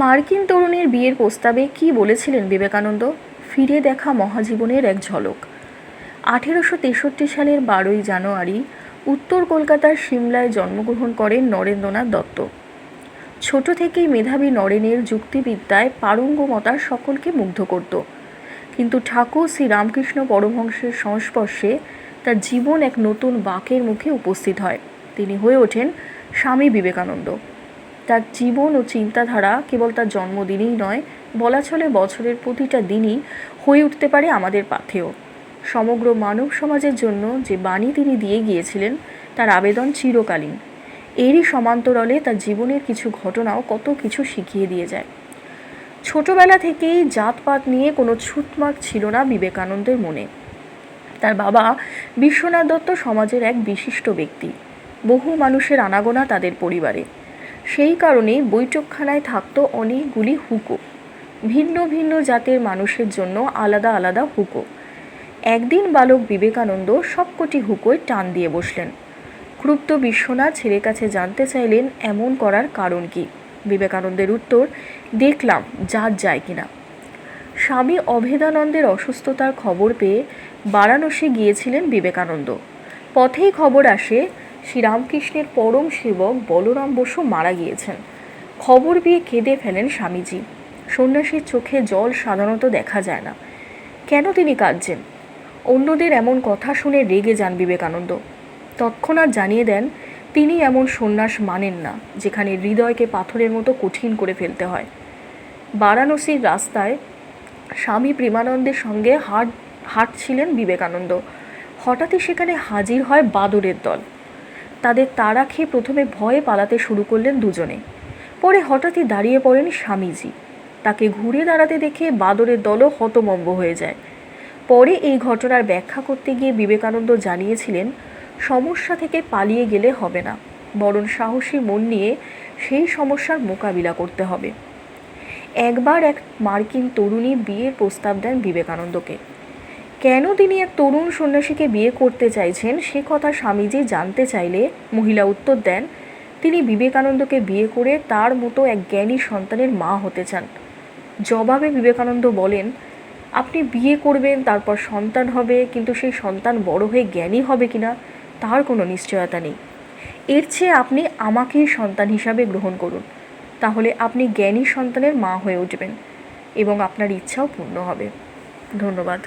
মার্কিন তরুণীর বিয়ের প্রস্তাবে কি বলেছিলেন বিবেকানন্দ? ফিরে দেখা মহাজীবনের এক ঝলক। 1863 সালের 12ই জানুয়ারি উত্তর কলকাতার সিমলায় জন্মগ্রহণ করেন নরেন্দ্রনাথ দত্ত। ছোট থেকেই মেধাবী নরেনের যুক্তিবিদ্যায় পারঙ্গমতা সকলকে মুগ্ধ করত, কিন্তু ঠাকুর শ্রী রামকৃষ্ণ পরমহংসের সংস্পর্শে তার জীবন এক নতুন বাঁকের মুখে উপস্থিত হয়। তিনি হয়ে ওঠেন স্বামী বিবেকানন্দ। তার জীবন ও চিন্তাধারা কেবল তার জন্মদিনেই নয়, বলা চলে বছরের প্রতিটা দিনই হয়ে উঠতে পারে আমাদের পাথেয়। সমগ্র মানব সমাজের জন্য যে বাণী তিনি দিয়ে গিয়েছিলেন তার আবেদন চিরকালীন। এরই সমান্তরালে তার জীবনের কিছু ঘটনাও কত কিছু শিখিয়ে দিয়ে যায়। ছোটবেলা থেকেই জাতপাত নিয়ে কোনো ছুঁতমাক ছিল না বিবেকানন্দের মনে। তার বাবা বিশ্বনাথ দত্ত সমাজের এক বিশিষ্ট ব্যক্তি। বহু মানুষের আনাগোনা তাদের পরিবারে। সেই কারণেই বৈঠকখানায় থাকতো অনেকগুলি হুকো, ভিন্ন ভিন্ন জাতের মানুষের জন্য আলাদা আলাদা হুকো। একদিন বালক বিবেকানন্দ সবকটি হুকোয় টান দিয়ে বসলেন। ক্ষুব্ধ বিশ্বনাথ ছেলের কাছে জানতে চাইলেন এমন করার কারণ কি। বিবেকানন্দের উত্তর, দেখলাম জাত যায় কিনা। স্বামী অভেদানন্দের অসুস্থতার খবর পেয়ে বারাণসী গিয়েছিলেন বিবেকানন্দ। পথেই খবর আসে শ্রীরামকৃষ্ণের পরম সেবক বলরাম বসু মারা গিয়েছেন। খবর পেয়ে কেঁদে ফেলেন স্বামীজি। সন্ন্যাসীর চোখে জল সাধারণত দেখা যায় না। কেন তিনি কাঁদছেন? অন্যদের এমন কথা শুনে রেগে যান বিবেকানন্দ। তৎক্ষণাৎ জানিয়ে দেন তিনি এমন সন্ন্যাস মানেন না যেখানে হৃদয়কে পাথরের মতো কঠিন করে ফেলতে হয়। বারাণসীর রাস্তায় স্বামী প্রেমানন্দের সঙ্গে হাঁটছিলেন বিবেকানন্দ। হঠাৎই সেখানে হাজির হয় বাদরের দল। তাদের তাড়া খেয়ে প্রথমে ভয়ে পালাতে শুরু করলেন দুজনে। পরে হঠাৎই দাঁড়িয়ে পড়েন স্বামীজি। তাকে ঘুরে দাঁড়াতে দেখে বাদরের দলও হতভম্ব হয়ে যায়। পরে এই ঘটনার ব্যাখ্যা করতে গিয়ে বিবেকানন্দ জানিয়েছিলেন, সমস্যা থেকে পালিয়ে গেলে হবে না, বরং সাহসী মন নিয়ে সেই সমস্যার মোকাবিলা করতে হবে। একবার এক মার্কিন তরুণী বিয়ের প্রস্তাব দেন বিবেকানন্দকে। কেন তিনি এক তরুণ সন্ন্যাসীকে বিয়ে করতে চাইছেন সে কথা স্বামীজি জানতে চাইলে মহিলা উত্তর দেন, তিনি বিবেকানন্দকে বিয়ে করে তার মতো এক জ্ঞানী সন্তানের মা হতে চান। জবাবে বিবেকানন্দ বলেন, আপনি বিয়ে করবেন, তারপর সন্তান হবে, কিন্তু সেই সন্তান বড় হয়ে জ্ঞানী হবে কিনা তার কোনো নিশ্চয়তা নেই। এর চেয়ে আপনি আমাকেই সন্তান হিসাবে গ্রহণ করুন, তাহলে আপনি জ্ঞানী সন্তানের মা হয়ে উঠবেন এবং আপনার ইচ্ছাও পূর্ণ হবে। ধন্যবাদ।